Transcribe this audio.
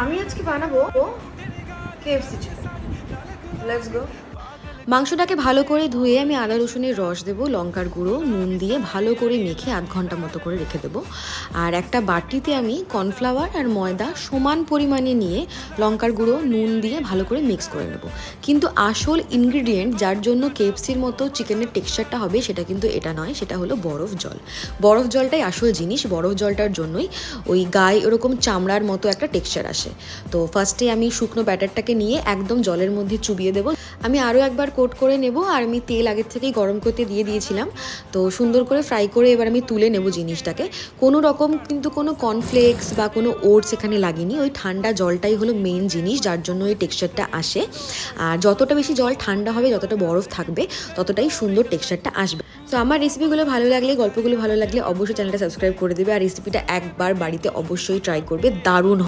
আমি আজকে বানাবো কেএফসি চিকেন। Let's go. মাংসটাকে ভালো করে ধুয়ে আমি আদা রসুনের রস দেবো, লঙ্কার গুঁড়ো, নুন দিয়ে ভালো করে মেখে আধ ঘন্টা মতো করে রেখে দেবো। আর একটা বাটিতে আমি কর্নফ্লাওয়ার আর ময়দা সমান পরিমাণে নিয়ে লঙ্কার গুঁড়ো, নুন দিয়ে ভালো করে মিক্স করে নেব। কিন্তু আসল ইনগ্রিডিয়েন্ট যার জন্য কেএফসির মতো চিকেনের টেক্সচারটা হবে সেটা কিন্তু এটা নয়, সেটা হলো বরফ জল। বরফ জলটাই আসল জিনিস। বরফ জলটার জন্যই ওই গায়ে ওরকম চামড়ার মতো একটা টেক্সচার আসে। তো ফার্স্টে আমি শুকনো ব্যাটারটাকে নিয়ে একদম জলের মধ্যে চুবিয়ে দেবো। আমি আরও একবার কোট করে নেব। আর আমি তেল আগের থেকেই গরম করতে দিয়ে দিয়েছিলাম, তো সুন্দর করে ফ্রাই করে এবার আমি তুলে নেব জিনিসটাকে। কোনো রকম কিন্তু কোনো কর্নফ্লেক্স বা কোনো ওটস এখানে লাগেনি। ওই ঠান্ডা জলটাই হলো মেন জিনিস যার জন্য ওই টেক্সচারটা আসে। আর যতটা বেশি জল ঠান্ডা হবে, যতটা বরফ থাকবে, ততটাই সুন্দর টেক্সচারটা আসবে। তো আমার রেসিপিগুলো ভালো লাগলে, গল্পগুলো ভালো লাগলে অবশ্যই চ্যানেলটা সাবস্ক্রাইব করে দেবে। আর রেসিপিটা একবার বাড়িতে অবশ্যই ট্রাই করবে, দারুণ।